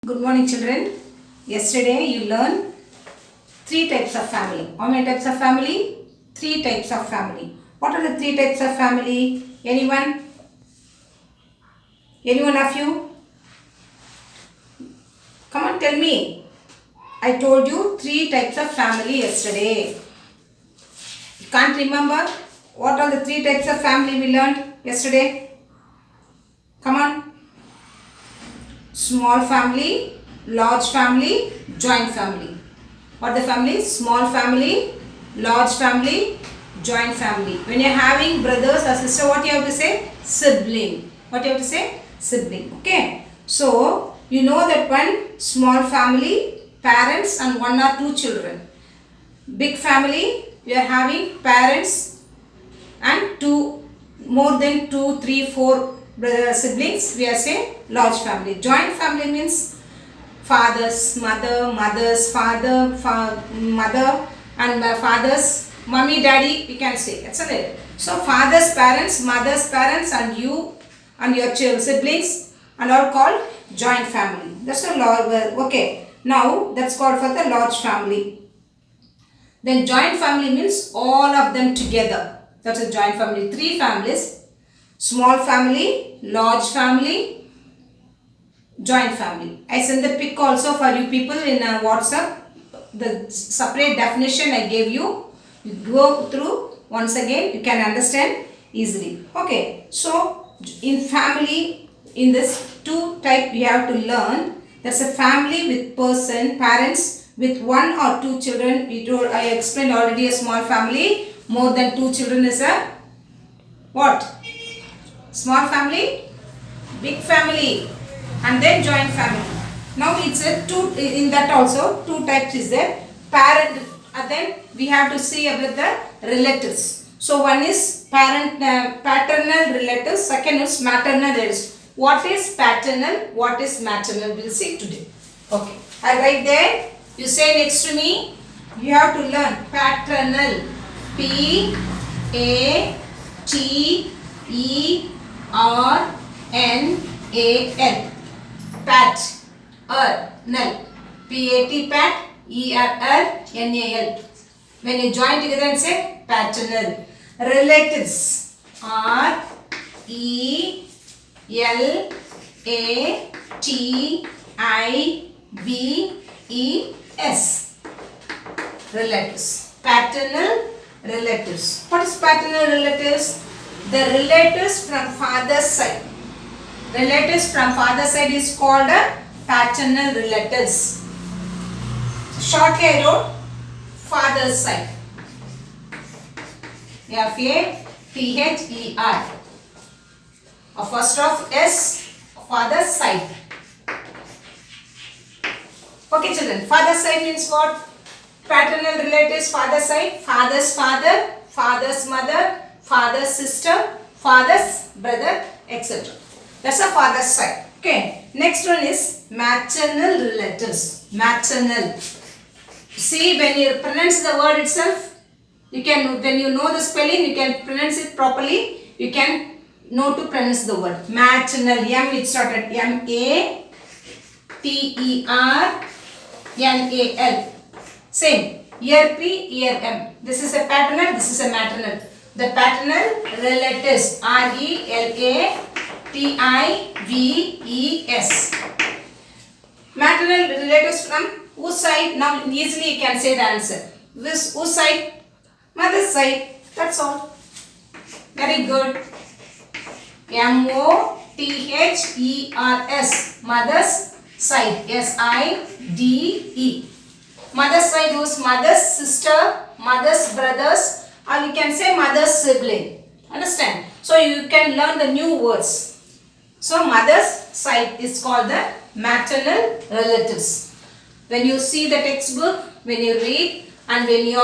Good morning, children. Yesterday you learned three types of family. How many types of family? Three types of family. What are the three types of family? Anyone? Anyone of you? Come on, tell me. I told you three types of family yesterday. You can't remember? What are the three types of family we learned yesterday? Come on. Small family, large family, joint family. What the family? Small family, large family, joint family. When you are having brothers or sister, what you have to say? Sibling. What you have to say? Sibling. Okay. So, you know that one small family, parents and one or two children. Big family, we are having parents and more than 2, 3, 4 siblings. We are saying large family. Joint family means father's mother, mother's father, mother and father's mummy, daddy, we can say. That's it. So father's parents, mother's parents and you and your siblings and all called joint family. That's a large. Okay. Now that's called for the large family. Then joint family means all of them together. That's a joint family. Three families. Small family, large family, joint family. I send the pic also for you people in WhatsApp. The separate definition I gave you. You go through once again. You can understand easily. Okay. So in family, in this two type we have to learn. That's a family with person, parents with one or two children. I explained already a small family. More than two children is a what? Small family, big family and then joint family. Now it's a two, in that also two types is there. Parent and then we have to see about the relatives. So one is paternal relatives, second is maternal relatives. What is paternal, what is maternal, we will see today. Okay, I write there, you say next to me, you have to learn paternal, P-A-T-E-R-N-A-L, paternal, P-A-T, pat, E-R-R-N-A-L. When you join together and say paternal. Relatives, R-E-L-A-T-I-V-E-S. Relatives. Paternal relatives. What is paternal relatives? The relatives from father's side. Relatives from father's side is called paternal relatives. Shortly I wrote father's side. F-A-T-H-E-R. First of S, father's side. Okay children, father's side means what? Paternal relatives, father's side, father's father, father's mother, father's sister, father's brother, etc. That's a father's side. Okay. Next one is maternal relatives. Maternal. See, when you pronounce the word itself, you can, when you know the spelling, you can pronounce it properly. You can know to pronounce the word. Maternal. M it started. M-A-T-E-R-N-A-L. Same. Ear P, ear M. This is a paternal, this is a maternal. The paternal relatives. R-E-L-A-T-I-V-E-S. Maternal relatives from whose side? Now easily you can say the answer. This whose side? Mother's side. That's all. Very good. M-O-T-H-E-R-S. Mother's side. S-I-D-E. Mother's side was mother's sister, mother's brothers, or you can say mother's sibling. Understand? So you can learn the new words. So mother's side is called the maternal relatives. When you see the textbook, when you read and when you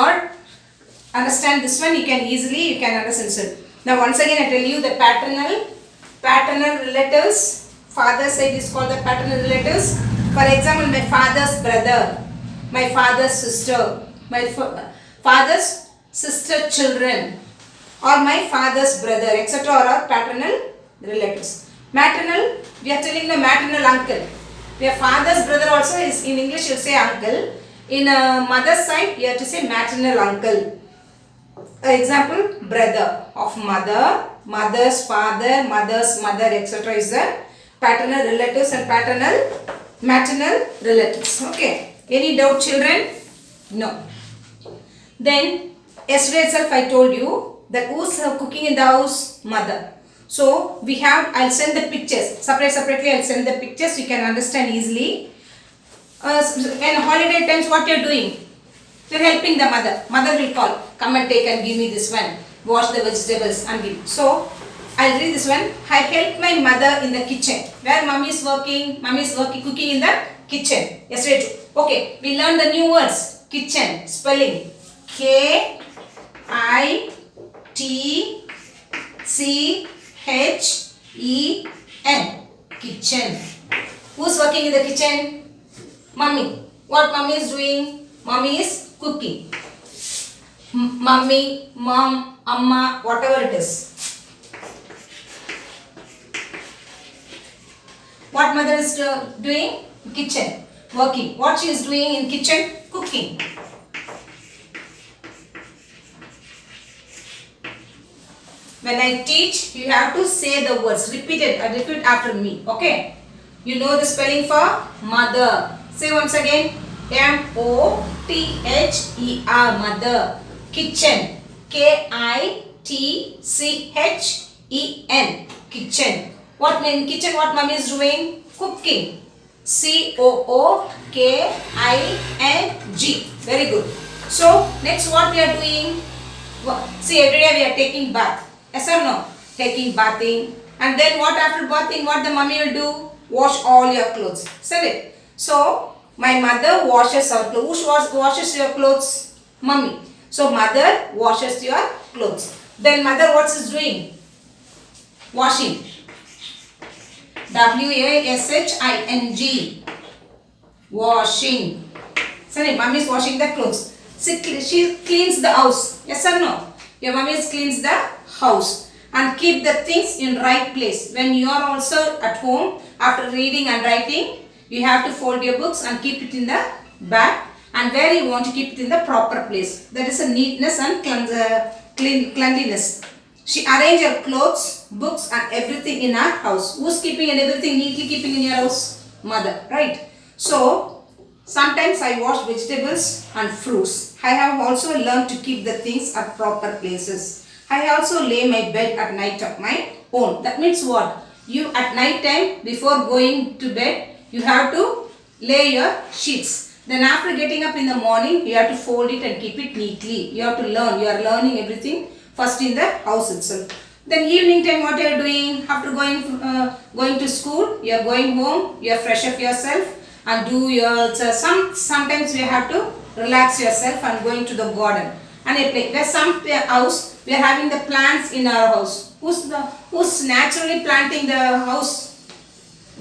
understand this one, you can understand it. Now once again I tell you the paternal relatives. Father's side is called the paternal relatives. For example, my father's brother, my father's sister, my father's sister children, or my father's brother, etc. are paternal relatives. Maternal, we are telling the maternal uncle. Your father's brother also is in English you say uncle. In mother's side you have to say maternal uncle. Example, brother of mother, mother's father, mother's mother, etc. is the paternal relatives and maternal relatives. Okay. Any doubt, children? No. Then yesterday itself I told you that who's cooking in the house? Mother. So we have, I'll send the pictures separately. I'll send the pictures, you can understand easily. In holiday times what you're doing? You're helping the mother. Mother will call, come and take and give me this one. Wash the vegetables and give. So I'll read this one. I help my mother in the kitchen. Where mommy is working? Mommy is working, cooking in the kitchen. Yesterday too. Okay, we learned the new words. Kitchen, spelling. Kitchen. Kitchen. Who's working in the kitchen? Mummy. What mummy is doing? Mummy is cooking. Mummy, mom, amma, whatever it is. What mother is doing? Kitchen. Working. What she is doing in kitchen? Cooking. When I teach, you have to say the words. Repeat after me. Okay? You know the spelling for mother. Say once again. M-O-T-H-E-R. Mother. Kitchen. K-I-T-C-H-E-N. Kitchen. What in kitchen? What mommy is doing? Cooking. C-O-O-K-I-N-G. Very good. So next what we are doing? See, every day we are taking bath. Yes or no? Taking bathing. And then what after bathing? What the mommy will do? Wash all your clothes. Isn't it? So my mother washes our clothes. Who washes your clothes? Mummy. So mother washes your clothes. Then mother what is doing? Washing. W-A-S-H-I-N-G. Washing. Sorry, mommy is washing the clothes. She cleans the house. Yes or no? Your mommy cleans the house and keep the things in right place. When you are also at home after reading and writing, you have to fold your books and keep it in the bag, and where you want to keep it in the proper place. That is a neatness and cleanliness. She arrange her clothes, books and everything in her house. Who's keeping and everything neatly keeping in your house? Mother, right? So sometimes I wash vegetables and fruits. I have also learned to keep the things at proper places. I also lay my bed at night of my own. That means what? You at night time before going to bed, you have to lay your sheets. Then after getting up in the morning, you have to fold it and keep it neatly. You have to learn. You are learning everything first in the house itself. Then evening time what you are doing? After going to school, you are going home, you are fresh up yourself and do your sometimes you have to relax yourself and going to the garden and a play. There's some house we are having the plants in our house. Who's naturally planting the house?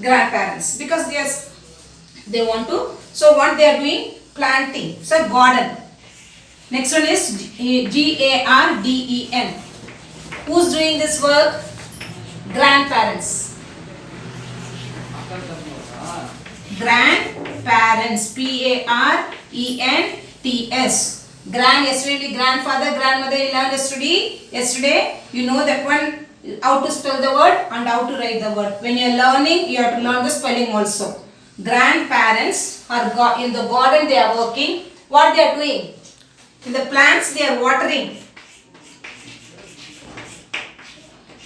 Grandparents, because they want to. So what they are doing? Planting. So garden. Next one is G-A-R-D-E-N. Who's doing this work? Grandparents. Grandparents. P-A-R-E-N-T-S. Yesterday grandfather, grandmother you learned yesterday. You know that one, how to spell the word and how to write the word. When you are learning, you have to learn the spelling also. Grandparents are in the garden, they are working. What they are doing? In the plants they are watering.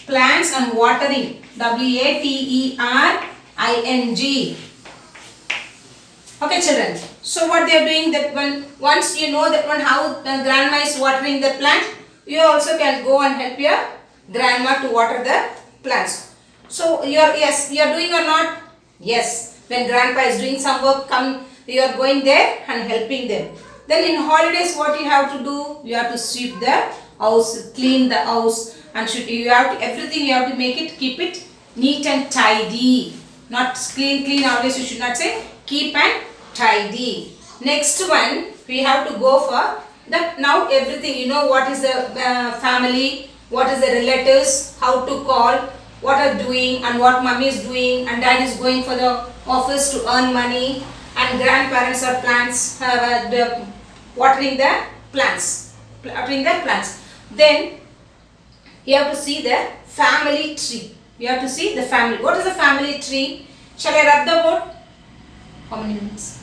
Plants and watering. W-A-T-E-R-I-N-G. Okay children. So what they are doing, that one, once you know that one how grandma is watering the plant, you also can go and help your grandma to water the plants. So you are doing or not? Yes. When grandpa is doing some work, you are going there and helping them. Then in holidays what you have to do? You have to sweep the house, clean the house, and everything you have to make it, keep it neat and tidy. Not clean always, you should not say keep and tidy. Next one we have to go for that. Now everything, you know what is the family, what is the relatives, how to call, what are doing and what mummy is doing, and dad is going for the office to earn money, and grandparents are watering the plants. Then you have to see the family tree. You have to see the family. What is the family tree? Shall I rub the board? How many minutes?